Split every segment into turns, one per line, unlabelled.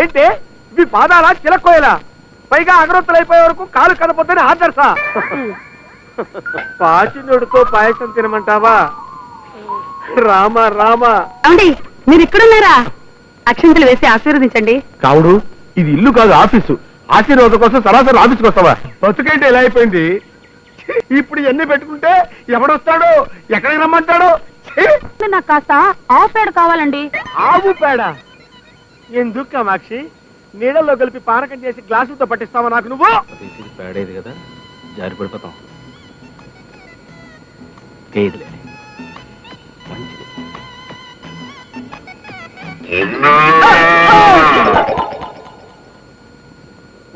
ఏంటి ఇవి పాదాలా చిలక్కోయలా? పైగా అగరొత్తులు అయిపోయే వరకు కాలు కదపొద్దని ఆదర్శా. పాచినోడితో పాయసం తినమంటావా? రామ రామ.
ఏమండి మీరు ఇక్కడున్నారా? అక్షంతలు వేసి ఆశీర్వదించండి.
కావుడు, ఇది ఇల్లు కాదు ఆఫీసు. ఆశీర్వాదం కోసం సరాసరి ఆఫీస్కి వస్తావా? బతుకేంటి ఎలా అయిపోయింది? ఇప్పుడు ఎన్ని పెట్టుకుంటే ఎవడొస్తాడో, ఎక్కడికి రమ్మంటాడో.
నాకు కాస్త ఆవు పేడ కావాలండి.
ఆవు పేడ ఎందుకు కామాక్షి? నీళ్ళల్లో కలిపి పానకం చేసి గ్లాసులతో పట్టిస్తావా నాకు నువ్వు?
పేడేది కదా, జారి పడిపోతాం. మంచిది.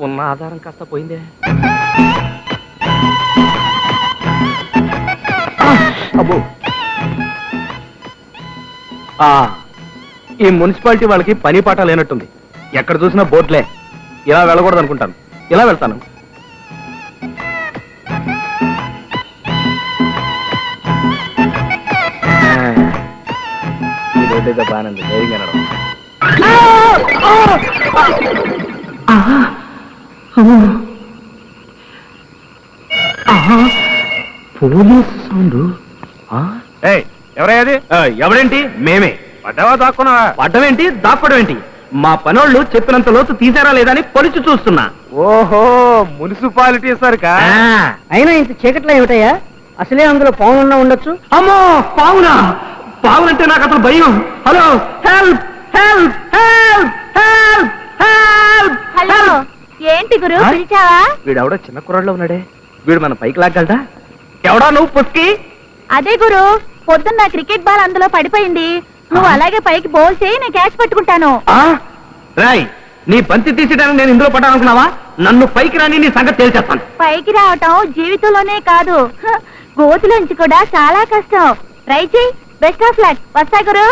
ఉన్న ఆధారం కాస్త పోయిందే. అబ్బో, ఈ మున్సిపాలిటీ వాళ్ళకి పని పాట లేనట్టుంది. ఎక్కడ చూసినా బోట్లే. ఇలా వెళ్ళకూడదు అనుకుంటాను. ఇలా వెళ్తాను. ఈ రోడ్డు ఏదో బాగానే ఉంది, ధైర్యంగా నడవ. Police sound.
ఎవరయ్యాది?
ఎవడేంటి? మేమే.
పడ్డావా దాక్కున్నావా?
పడ్డమేంటి, దాక్కోవడం ఏంటి? మా పనోళ్ళు చెప్పినంత లోతు తీసారా లేదా అని పొలిచి చూస్తున్నా.
ఓహో, మున్సిపాలిటీ సరికా?
అయినా ఇంత చీకట్లో ఏమిటయ్యా? అసలే అందులో పావులున్నా ఉండొచ్చు.
అమ్మో, పావునా? పావులంటే నాకు అసలు భయం. Hello, help help help help help.
Hello, ఏంటి గురు పిలిచావా?
వీడెవడో చిన్న కుర్రాడిలో ఉన్నాడే. వీడు మన పైకి లాగలడా? ఎవడా నువ్వు పుస్కి?
అదే గురు, పొద్దున్న క్రికెట్ బాల్ అందులో పడిపోయింది. నువ్వు అలాగే పైకి బౌల్ చేయి, నేను క్యాచ్ పట్టుకుంటాను.
రాయ్, నీ బంతి తీసేయడానికి నేను ఇందులో పడ్డానుకున్నావా? నన్ను పైకి రాని నీ సంగతి తేల్చేస్తాను.
పైకి రావటం జీవితంలోనే కాదు, గోతులోంచి కూడా చాలా కష్టం. ట్రై చేయి. Best of luck. వస్తా గురు.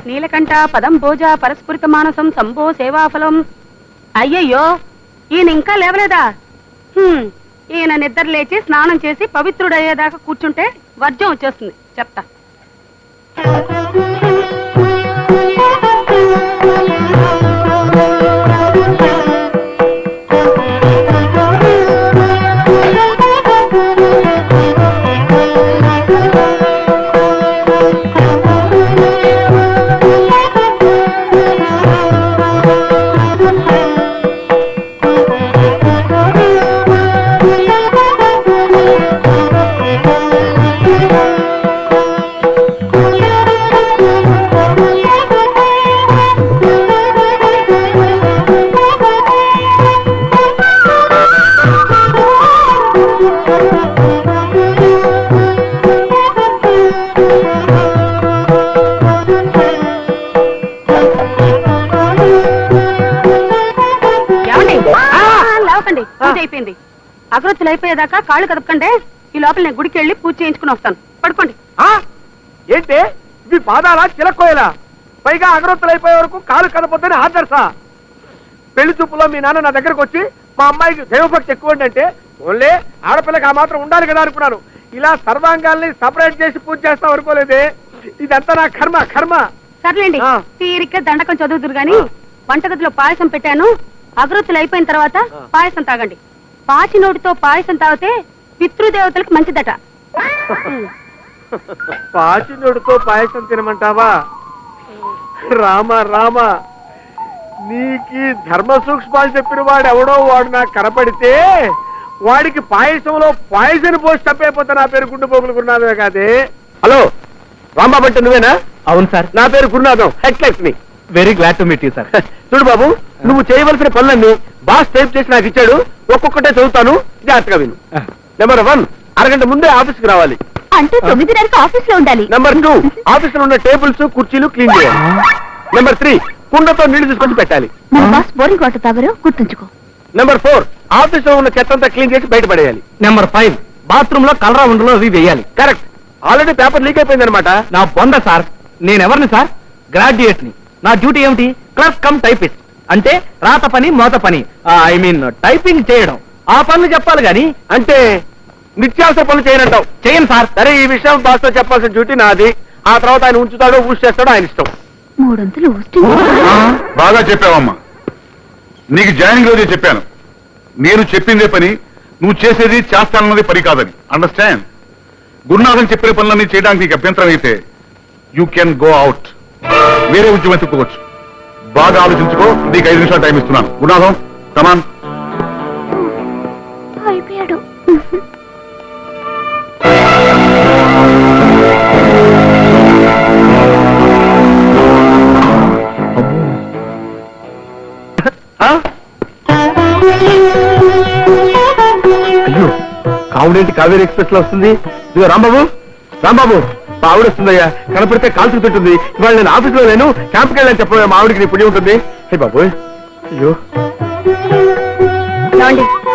నీలకంఠ పదం భోజ పరస్ఫురిత మానసం సంభో సేవాఫలం. అయ్యయ్యో, ఈయన ఇంకా లేవలేదా? ఈయన నిద్ర లేచి స్నానం చేసి పవిత్రుడయ్యేదాకా కూర్చుంటే వర్జం వచ్చేస్తుంది. చెప్తా. అయిపోయింది. అగరొత్తులు అయిపోయేదాకా కాళ్ళు కదపకండి. ఈ లోపల నేను గుడికి వెళ్ళి పూజ చేయించుకుని వస్తాను. పడుకోండి.
ఏంటి ఇవి పాదాలా చిలక్కోయలా? పైగా అగరొత్తులు అయిపోయే వరకు కాలు కదపొద్దని ఆదర్శా. పెళ్లి చూపులో మీ నాన్న నా దగ్గరకు వచ్చి మా అమ్మాయికి దైవభక్తి ఎక్కువ అంటే ఓన్లే ఆడపిల్లకి ఆ మాత్రం ఉండాలి కదా అనుకున్నాను. ఇలా సర్వాంగాల్ని సపరేట్ చేసి పూజ చేస్తాం అనుకోలేదే. ఇదంతా నా కర్మ కర్మ.
సర్లేండి, తీరిక దండకం చదువుతురు గాని వంటగదిలో పాయసం పెట్టాను. అగరొత్తులు అయిపోయిన తర్వాత పాయసం తాగండి. పాచి నోటితో పాయసం తాగితే పితృదేవతలకు మంచిదట.
పాచినోడితో పాయసం తినమంటావా? రామ రామ, నీకి ధర్మ సూక్ష్మాలు చెప్పిన వాడు ఎవడో వాడు నాకు కనపడితే వాడికి పాయసంలో పాయసం పోసి తప్పైపోతే నా పేరు గుండు పోగులుకున్నాదే కాదే. హలో, రాంబాబు అంటే నువ్వేనా?
అవును సార్,
నా పేరు Gurunatham, head Lakshmi.
Very glad to meet you sir.
చూడు బాబు, నువ్వు చేయవలసిన పనులన్నీ బాస్ టైప్ చేసి నాకు ఇచ్చాడు. ఒక్కొక్కటే చదువుతాను, జాగ్రత్తగా విను. నెంబర్ 1, అరగంట ముందే ఆఫీస్కి రావాలి.
అంటే 9:30కి ఆఫీస్ లో ఉండాలి.
నెంబర్ 2, ఆఫీస్ లో ఉన్న టేబుల్స్ కుర్చీలు క్లీన్ చేయాలి. నెంబర్ 3, కుండతో నీళ్లు తీసుకొచ్చి పెట్టాలి.
బాస్ బోరింగ్ వాటర్ తాగరు, గుర్తుంచుకో.
నెంబర్ 4, ఆఫీస్ లో ఉన్న చెత్త అంతా క్లీన్ చేసి బయటపడేయాలి.
నెంబర్ 5, బాత్రూమ్ లో కలరా ఉండలో అవి వేయాలి.
కరెక్ట్. ఆల్రెడీ పేపర్ లీక్ అయిపోయింది అనమాట.
నా బొంద సార్. నేనెవరిని సార్? గ్రాడ్యుయేట్ ని. నా డ్యూటీ ఏమిటి? Clerk cum typist. అంటే రాత పని మోత పని, ఐ మీన్ టైపింగ్ చేయడం. ఆ పనులు చెప్పాలి గాని.
అంటే నిత్యావసర పనులు చేయనంటావు.
చేయను సార్.
సరే, ఈ విషయం బాస్ తో చెప్పాల్సిన డ్యూటీ నాది. ఆ తర్వాత ఆయన ఉంచుతాడో ఊసి చేస్తాడో ఆయన ఇష్టం.
300 ఊస్టి.
బాగా చెప్పావమ్మా. నీకు జాయినింగ్ రోజే చెప్పాను, నేను చెప్పిందే పని, నువ్వు చేసేది చేస్తానన్నది పని కాదని. అండర్స్టాండ్? గురునాథన్ చెప్పిన పనులన్నీ చేయడానికి నీకు అభ్యంతరం అయితే యూ కెన్ గో అవుట్. వేరే ఉద్యోగం ఎత్తుకోవచ్చు. బాగా ఆలోచించుకో. నీకు 5 నిమిషాలు టైం ఇస్తున్నాను. గురునాథం, కమాన్.
అయిపోయాడు.
అయ్యో, కావుడేంటి కావేరీ ఎక్స్ప్రెస్ లో వస్తుంది? ఇదిగో రాంబాబు, రాంబాబు, మా ఆవిడ వస్తుందయ్యా. కనపడితే కాల్చుకు తింటుంది. ఇవాళ నేను ఆఫీస్ లో లేను, క్యాంప్కి వెళ్ళని చెప్ప మా ఆవిడకి నీ పుణ్యం ఉంటుంది. హే బాబోయ్, అయ్యో.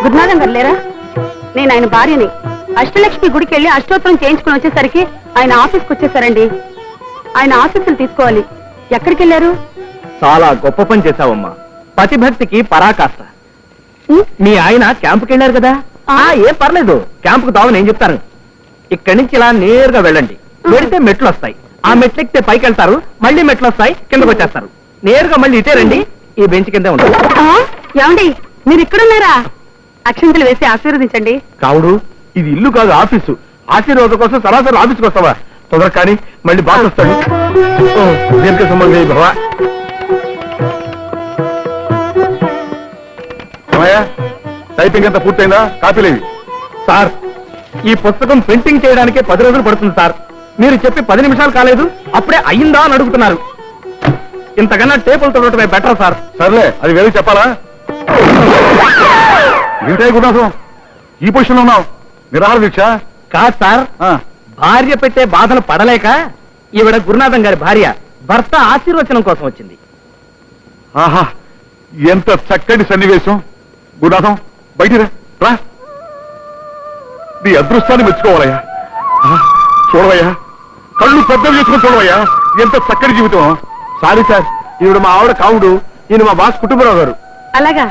గురునాథం గారు లేరా? నేను ఆయన భార్యని. అష్టలక్ష్మి గుడికి వెళ్ళి అష్టోత్తరం చేయించుకుని వచ్చేసరికి ఆయన ఆఫీస్కి వచ్చేసారండి. ఆయన ఆఫీసులు తీసుకోవాలి. ఎక్కడికి వెళ్ళారు?
చాలా గొప్ప పని చేశావమ్మా. పతిభక్తికి పరాకాష్ట. మీ ఆయన క్యాంపుకి వెళ్ళారు కదా? ఏం పర్లేదు, క్యాంపుకు దావని ఏం చెప్తాను. ఇక్కడి నుంచి ఇలా నేరుగా వెళ్ళండి. వెళితే మెట్లు వస్తాయి. ఆ మెట్లు ఎక్కితే పైకి వెళ్తారు, మళ్ళీ మెట్లు వస్తాయి, కిందకు వచ్చేస్తారు. నేరుగా మళ్ళీ ఇటే రండి, ఈ బెంచ్ కిందే ఉంటారు.
ఏమండి, మీరు ఇక్కడున్నారా? అక్షంతలు వేసి ఆశీర్వదించండి.
కావుడు, ఇది ఇల్లు కాదు, ఆఫీసు. ఆశీర్వాదం కోసం సరాసరి ఆఫీస్కి వస్తావా? తొందర కానీ మళ్ళీ బాగా వస్తాడు. దీనికి సంబంధం బావా.
టైపింగ్ అంతా పూర్తయిందా? కాపీలేవి?
సార్, ఈ పుస్తకం ప్రింటింగ్ చేయడానికే 10 రోజులు పడుతుంది సార్. మీరు చెప్పి 10 నిమిషాలు కాలేదు, అప్పుడే అయ్యిందా అని అడుగుతున్నారు. ఇంతకన్నా టేబుల్ తొడటమే బెటర్ సార్.
సర్లే, అది వేరే చెప్పాలా? ఏంటే గురునాథం, ఈ పొజిషన్ లో ఉన్నావు? నిరాహార దీక్ష?
కాదు సార్, భార్య పెట్టే బాధలు పడలేక ఈవిడ గురునాథం గారి భార్య భర్త ఆశీర్వచనం కోసం వచ్చింది.
ఆహా, ఎంత చక్కటి సన్నివేశం. గురునాథం, బయటిరా రా. నీ అదృష్టాన్ని మెచ్చుకోవాలయ్యా. చూడవయ్యా, కళ్ళు పెద్దలు చేసుకుని చూడవయ్యా, ఎంత చక్కటి జీవితం.
సారీ సార్, ఈవిడ మా ఆవిడ కావుడు, ఈయన మా బాస్ కుటుంబరావు గారు.
అలాగా,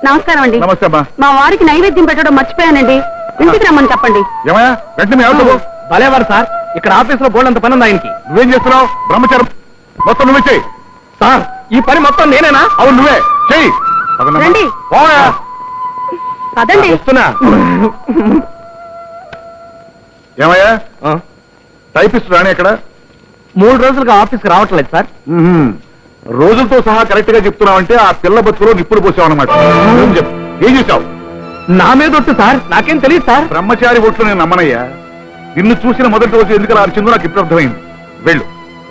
నమస్కారం అండి.
నమస్తే అమ్మా.
మా వారికి నైవేద్యం పెట్టడం మర్చిపోయానండి. ఇంటికి రమ్మని చెప్పండి.
ఏమయ్యా, వెంటనే ఎవరు?
భలేవారు సార్, ఇక్కడ ఆఫీస్ లో బోల్డంత పని ఉంది ఆయనకి.
నువ్వేం చేస్తున్నావు? బ్రహ్మచారం మొత్తం నువ్వే చెయ్యి.
సార్, ఈ పని మొత్తం నేనేనా?
అవును, నువ్వే చెయ్యి.
రండి.
పోవయ్యా.
పదండి.
వస్తున్నా.
ఏమయ్యా, టైపిస్ట్ రాని ఎక్కడ?
3 రోజులుగా ఆఫీస్కి రావట్లేదు సార్.
రోజులతో సహా కరెక్ట్ గా చెప్తున్నావంటే ఆ పిల్ల బతుకులో నిప్పులు పోసావన్నమాట. చెప్పు, ఏం చేశావు?
నా మీద ఒట్టు సార్, నాకేం తెలియదు సార్.
బ్రహ్మచారి ఒట్లు నేను నమ్మనయ్యా. నిన్ను చూసిన మొదటి రోజు ఎందుకు అలా అరిచిందో నాకు ఇప్పుడు అర్థమైంది. వెళ్ళు,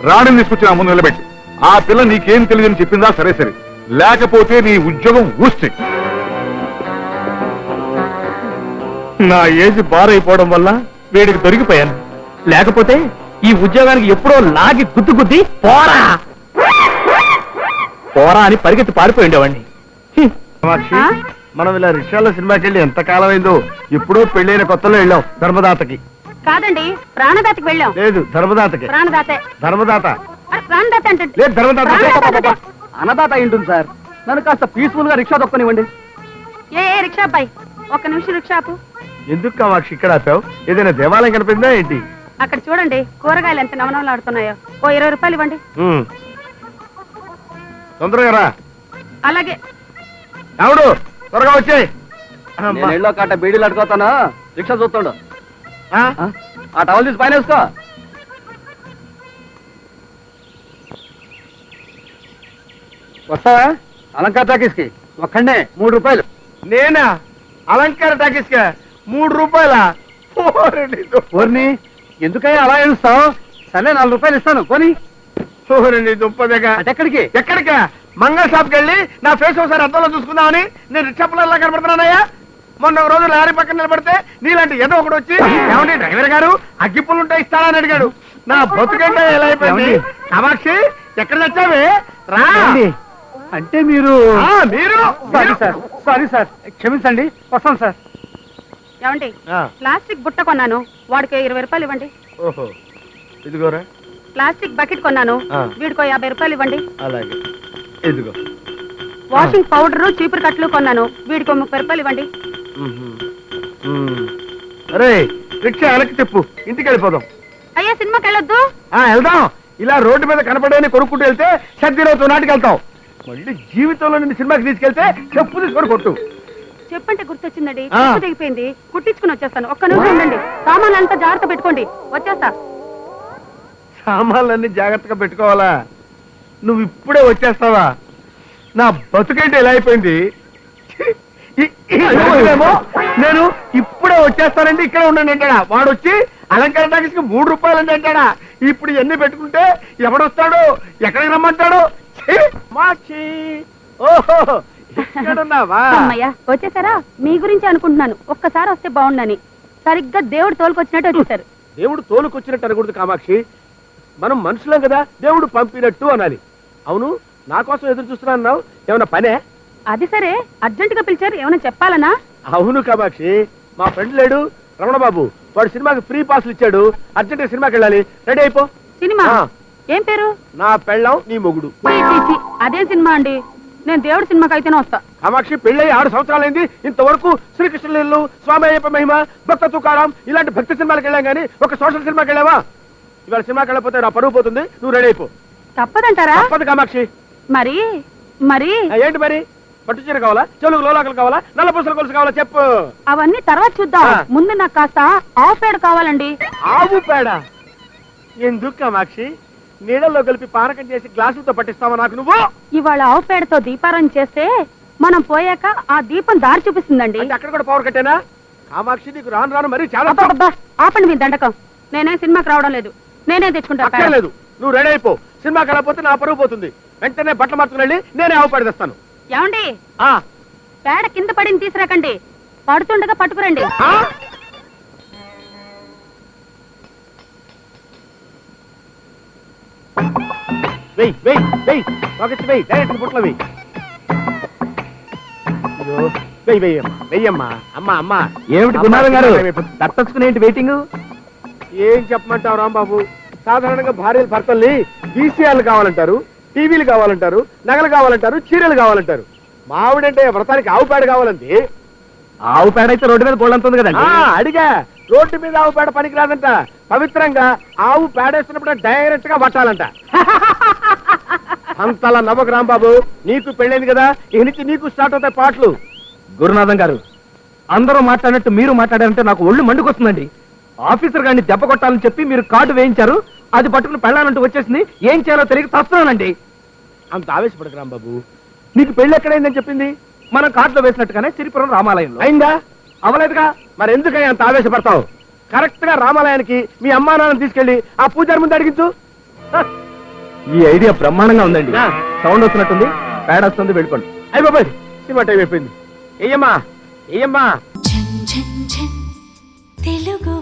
రాణిని తీసుకొచ్చి నా ముందు నిలబెట్టి. ఆ పిల్ల నీకేం తెలియదని చెప్పిందా? సరే సరే, లేకపోతే నీ ఉద్యోగం ఊస్తే.
నా ఏజ్ బారైపోవడం వల్ల వీడికి దొరికిపోయాను. లేకపోతే ఈ ఉద్యోగానికి ఎప్పుడో లాగి గుద్దు గుద్ది పోరా పోరా అని పరిగెత్తి పారిపోయి ఉండేవాడిని.
కామాక్షి, మనం ఇలా రిక్షాలో సినిమాకి వెళ్ళి ఎంత కాలం అయిందో. ఎప్పుడో పెళ్ళైన కొత్తలో వెళ్ళాం ధర్మదాతకి.
కాదండి, ప్రాణదాతకి వెళ్ళాం.
లేదు, ధర్మదాతకి.
ప్రాణదాతే.
ధర్మదాత
ప్రాణదాత అంటే
లేదు, ధర్మదాత.
అన్నదాత ఏంటుంది సార్? నన్ను కాస్త పీస్ఫుల్ గా రిక్షా తొక్కనివ్వండి.
ఏ రిక్షా అబ్బాయి, 1 నిమిషం రిక్షా ఆపు.
ఎందుకు కామాక్షి ఇక్కడ ఆపావు? ఏదైనా దేవాలయం కనిపిందా ఏంటి?
అక్కడ చూడండి, కూరగాయలు ఎంత నవనవలాడుతున్నాయో. ఓ 20 రూపాయలు ఇవ్వండి.
తొందరగా రా.
అలాగే.
రావుడు, త్వరగా వచ్చేయ్.
ఇళ్ళో కాట బీడీలు అడుగుతాను, రిక్షా చూస్తుండు. ఆ టవల్ తీసి పైన వేసుకో. వస్తావా అలంకార టాకీస్ కి? ఒక్కడే 3 రూపాయలు.
నేనా? అలంకార టాకీస్ కా 3 రూపాయలా?
ఓర్ని, ఎందుకయ్యా అలా ఏడుస్తావు? సరే 4 రూపాయలు ఇస్తాను కొని.
దుప్పదగా
ఎక్కడికి?
ఎక్కడికా? మంగళ షాప్కి వెళ్ళి నా ఫేస్ ఒకసారి అద్దంలో చూసుకుందామని నేను రిక్షా పిల్లల్లా కనబడుతున్నానయ్యా. మొన్న ఒక రోజు లారీ పక్కన నిలబడితే నీలాంటి ఏదో ఒకటి వచ్చి, ఏమండి డ్రైవర్ గారు అగ్గిపుల్లు ఉంటే ఇస్తానని అడిగాడు. నా బతుకంటే ఎలా అయిపోయింది. కామాక్షి, ఎక్కడ తెచ్చావే? రా.
అంటే మీరు?
మీరు?
సారీ సార్, క్షమించండి, వస్తాను సార్.
ఏమండి, ప్లాస్టిక్ బుట్ట కొన్నాను, వాడికి 20 రూపాయలు ఇవ్వండి.
ఓహో, ఇదిగోరా.
ప్లాస్టిక్ బకెట్ కొన్నాను, వీడికో 50 రూపాయలు ఇవ్వండి.
అలాగే, ఇదిగో.
వాషింగ్ పౌడర్, చీపురు కట్లు కొన్నాను, వీడికో 30 రూపాయలు ఇవ్వండి.
అరే రిక్షా వెనక్కి తిప్పు, ఇంటికి వెళ్ళిపోదాం.
అయ్యా సినిమాకి వెళ్ళొద్దు.
వెళ్దాం. ఇలా రోడ్డు మీద కనపడేని కొనుక్కుంటూ వెళ్తే సర్దిరోజు నాటికి వెళ్తాం. మళ్ళీ జీవితంలో నిన్ను సినిమాకి తీసుకెళ్తే చెప్పు తీసుకొని కొట్టు.
చెప్పంటే గుర్తొచ్చిందండి, చెప్పు తెగిపోయింది, కుట్టించుకుని వచ్చేస్తాను. ఒక్క నిమిషం ఉండండి, సామాన్లు అంతా జాగ్రత్త పెట్టుకోండి, వచ్చేస్తా.
సామాన్లన్నీ జాగ్రత్తగా పెట్టుకోవాలా? నువ్వు ఇప్పుడే వచ్చేస్తావా? నా బతుకేంటి ఇలా అయిపోయింది. ఏమో నేను ఇప్పుడే వచ్చేస్తానంటే ఇక్కడ ఉండండి అంటాడా వాడు. వచ్చి అలంకార టాకీస్కి 3 రూపాయలు అంటే అంటాడా. ఇప్పుడు ఇవన్నీ పెట్టుకుంటే ఎవడొస్తాడు, ఎక్కడికి రమ్మంటాడు? మాక్షి, ఓహో ఇక్కడున్నావా?
అమ్మయ్యా వచ్చేసారా? మీ గురించి అనుకుంటున్నాను, ఒక్కసారి వస్తే బాగుండని. సరిగ్గా దేవుడు తోలుకొచ్చినట్టు వచ్చేసారు.
దేవుడు తోలుకొచ్చినట్టు అనకూడదు కామాక్షి, మనం మనుషులం కదా, దేవుడు పంపినట్టు అనాలి. అవును, నా కోసం ఎదురు చూస్తున్నా అన్నావు, ఏమన్నా పనే?
అది సరే, అర్జెంట్ గా పిలిచారు, ఏమైనా చెప్పాలనా?
అవును కామాక్షి, మా ఫ్రెండ్ లేడు రమణబాబు, వాడు సినిమాకి ఫ్రీ పాస్లు ఇచ్చాడు, అర్జెంట్ గా సినిమాకి వెళ్ళాలి, రెడీ అయిపో.
సినిమా ఏం పేరు?
నా పెళ్ళాం నీ మొగుడు.
అదే సినిమా అండి, నేను దేవుడి సినిమాకి అయితేనే వస్తా.
కామాక్షి, పెళ్ళయి 6 సంవత్సరాలైంది, ఇంతవరకు శ్రీకృష్ణలీలు, స్వామి అయ్యప్ప మహిమ, భక్త తుకారాం ఇలాంటి భక్తి సినిమాలకు వెళ్ళాం కానీ ఒక సోషల్ సినిమాకి వెళ్ళావా? ఇవాళ సినిమాకి వెళ్ళకపోతే నా పరువు పోతుంది, నువ్వు రెడీ అయిపో.
తప్పదంటారా?
తప్పదు కామాక్షి.
మరి మరి
ఏంటి మరి? పట్టు చీర కావాలా, చెలుగు లోలాకలు కావాలా, నల్ల పూసల కొలుసు కావాలా చెప్పు.
అవన్నీ తర్వాత చూద్దాం, ముందు నాకు కాస్త ఆవు పేడ కావాలండి.
ఆవు పేడ ఎందుకు కామాక్షి? నీళ్ళల్లో కలిపి పానకం చేసి గ్లాసులతో పట్టిస్తావా నాకు నువ్వు?
ఇవాళ ఆవు పేడతో దీపారాయణ చేస్తే మనం పోయాక ఆ దీపం దారి చూపిస్తుందండి.
అంటే అక్కడ కూడా పవర్ కట్టేనా? కామాక్షి, నీకు రాను రాను మరి చాలా.
అబ్బబ్బబ్బా, ఆపండి మీ దండకం. నేనే సినిమాకి రావడం లేదు, నేనే తెచ్చుకుంటా.
అక్కర్లేదు, నువ్వు రెడీ అయిపో. సినిమాకి వెళ్ళకపోతే నా పరువు పోతుంది. వెంటనే బట్టలు మార్చుకుని వెళ్ళి నేనే ఆవు పేడ తెస్తాను.
ఏమండి, పేడ కింద పడింది తీసుకురాకండి, పడుతుండగా పట్టుకురండి.
వెయ్యి వెయ్యి వెయ్యి పాకెట్స్ వెయ్యి, డైరెక్ట్ బుట్టలో వెయ్యి. వెయ్యి వెయ్యమ్మా, వెయ్యమ్మా. అమ్మా అమ్మా.
ఏమిటి గురునాథం గారు తట్టచ్చుకునేంటి వెయిటింగ్?
ఏం చెప్పమంటావు రాంబాబు, సాధారణంగా భార్యలు భర్తల్ని వీసీఆర్లు కావాలంటారు, టీవీలు కావాలంటారు, నగలు కావాలంటారు, చీరలు కావాలంటారు. మావిడంటే వ్రతానికి ఆవు పేడ కావాలండి.
ఆవు పేడ అయితే రోడ్డు మీద గోళ్ళంతుంది కదండి.
అడిగా, రోడ్డు మీద ఆవు పేడ పనికి రాదంట, పవిత్రంగా ఆవు పేడేస్తున్నప్పుడు డైరెక్ట్ గా పట్టాలంట. అంతలా నవ్వకు రాంబాబు, నీకు పెళ్ళైంది కదా, ఇక నుంచి నీకు స్టార్ట్ అవుతాయి పాటలు.
గురునాథం గారు, అందరూ మాట్లాడినట్టు మీరు మాట్లాడారంటే నాకు ఒళ్ళు మండుకొస్తుందండి. ఆఫీసర్ గారిని దెబ్బ కొట్టాలని చెప్పి మీరు కార్డు వేయించారు, అది పట్టుకుని పెళ్ళాలంటూ వచ్చేసింది, ఏం చేయాలో తెలియక తస్తున్నానండి.
అంత ఆవేశపడకు రాంబాబు, నీకు పెళ్లి ఎక్కడైందని చెప్పింది?
మనం కార్డులో వేసినట్టుగానే సిరిపురం రామాలయంలో.
అయిందా? అవలేదుగా, మరి ఎందుకని అంత ఆవేశపడతావు? కరెక్ట్ గా రామాలయానికి మీ అమ్మా నాన్న తీసుకెళ్లి ఆ పూజారి ముందు అడిగించు.
ఈ ఐడియా బ్రహ్మాండంగా ఉందండి. సౌండ్ వస్తున్నట్టుంది, పేడ వస్తుంది, వెళ్ళిపోండి.
అయ్యి బాబాయ్, సినిమా టైం అయిపోయింది. ఏయమ్మా ఏయమ్మా.
తెలుగు